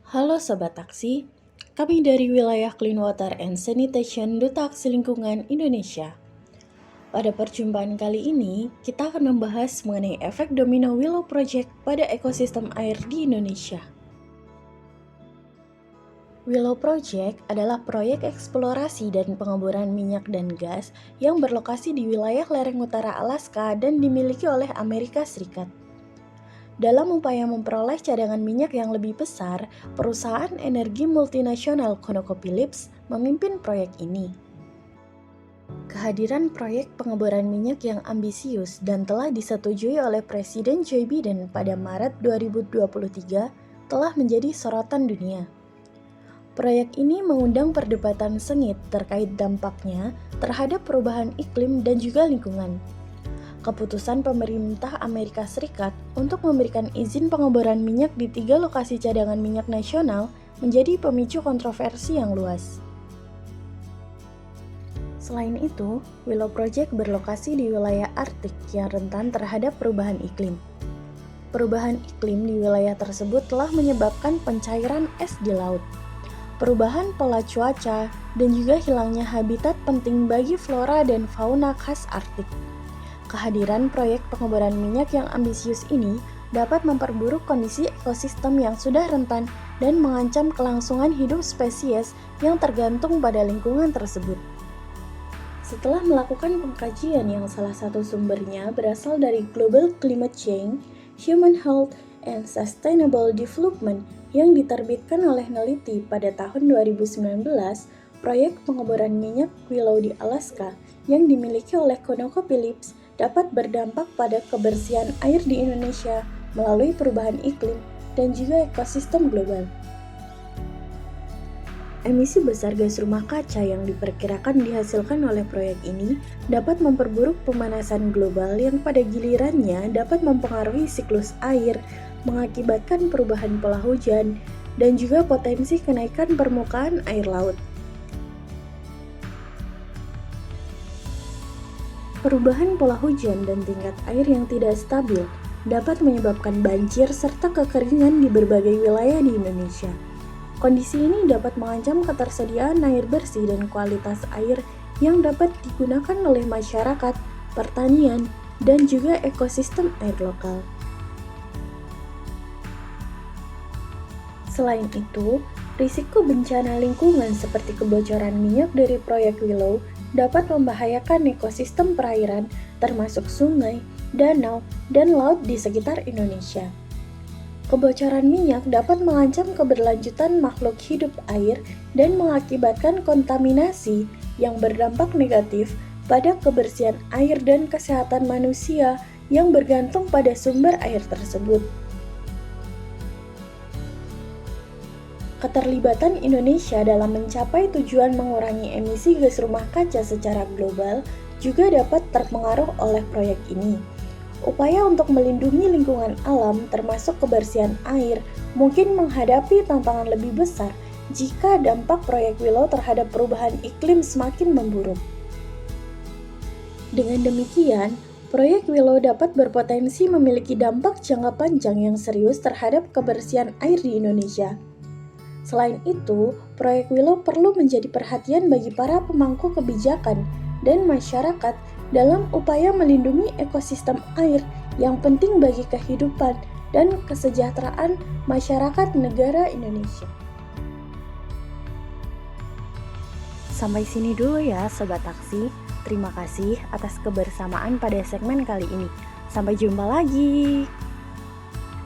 Halo Sobat Taksi, kami dari wilayah Clean Water and Sanitation Duta Aksi Lingkungan Indonesia. Pada perjumpaan kali ini, kita akan membahas mengenai efek domino Willow Project pada ekosistem air di Indonesia. Willow Project adalah proyek eksplorasi dan pengeboran minyak dan gas yang berlokasi di wilayah lereng utara Alaska dan dimiliki oleh Amerika Serikat. Dalam upaya memperoleh cadangan minyak yang lebih besar, perusahaan energi multinasional ConocoPhillips memimpin proyek ini. Kehadiran proyek pengeboran minyak yang ambisius dan telah disetujui oleh Presiden Joe Biden pada Maret 2023 telah menjadi sorotan dunia. Proyek ini mengundang perdebatan sengit terkait dampaknya terhadap perubahan iklim dan juga lingkungan. Keputusan pemerintah Amerika Serikat untuk memberikan izin pengeboran minyak di 3 lokasi cadangan minyak nasional menjadi pemicu kontroversi yang luas. Selain itu, Willow Project berlokasi di wilayah Arktik yang rentan terhadap perubahan iklim. Perubahan iklim di wilayah tersebut telah menyebabkan pencairan es di laut, perubahan pola cuaca, dan juga hilangnya habitat penting bagi flora dan fauna khas Arktik. Kehadiran proyek pengeboran minyak yang ambisius ini dapat memperburuk kondisi ekosistem yang sudah rentan dan mengancam kelangsungan hidup spesies yang tergantung pada lingkungan tersebut. Setelah melakukan pengkajian yang salah satu sumbernya berasal dari Global Climate Change, Human Health, and Sustainable Development yang diterbitkan oleh Neliti pada tahun 2019, proyek pengeboran minyak Willow di Alaska yang dimiliki oleh ConocoPhillips dapat berdampak pada kebersihan air di Indonesia melalui perubahan iklim dan juga ekosistem global. Emisi besar gas rumah kaca yang diperkirakan dihasilkan oleh proyek ini dapat memperburuk pemanasan global yang pada gilirannya dapat mempengaruhi siklus air, mengakibatkan perubahan pola hujan, dan juga potensi kenaikan permukaan air laut. Perubahan pola hujan dan tingkat air yang tidak stabil dapat menyebabkan banjir serta kekeringan di berbagai wilayah di Indonesia. Kondisi ini dapat mengancam ketersediaan air bersih dan kualitas air yang dapat digunakan oleh masyarakat, pertanian, dan juga ekosistem air lokal. Selain itu, risiko bencana lingkungan seperti kebocoran minyak dari proyek Willow dapat membahayakan ekosistem perairan termasuk sungai, danau, dan laut di sekitar Indonesia. Kebocoran minyak dapat mengancam keberlanjutan makhluk hidup air dan mengakibatkan kontaminasi yang berdampak negatif pada kebersihan air dan kesehatan manusia yang bergantung pada sumber air tersebut. Keterlibatan Indonesia dalam mencapai tujuan mengurangi emisi gas rumah kaca secara global juga dapat terpengaruh oleh proyek ini. Upaya untuk melindungi lingkungan alam termasuk kebersihan air mungkin menghadapi tantangan lebih besar jika dampak proyek Willow terhadap perubahan iklim semakin memburuk. Dengan demikian, proyek Willow dapat berpotensi memiliki dampak jangka panjang yang serius terhadap kebersihan air di Indonesia. Selain itu, proyek Willow perlu menjadi perhatian bagi para pemangku kebijakan dan masyarakat dalam upaya melindungi ekosistem air yang penting bagi kehidupan dan kesejahteraan masyarakat negara Indonesia. Sampai sini dulu ya Sobat Taksi. Terima kasih atas kebersamaan pada segmen kali ini. Sampai jumpa lagi.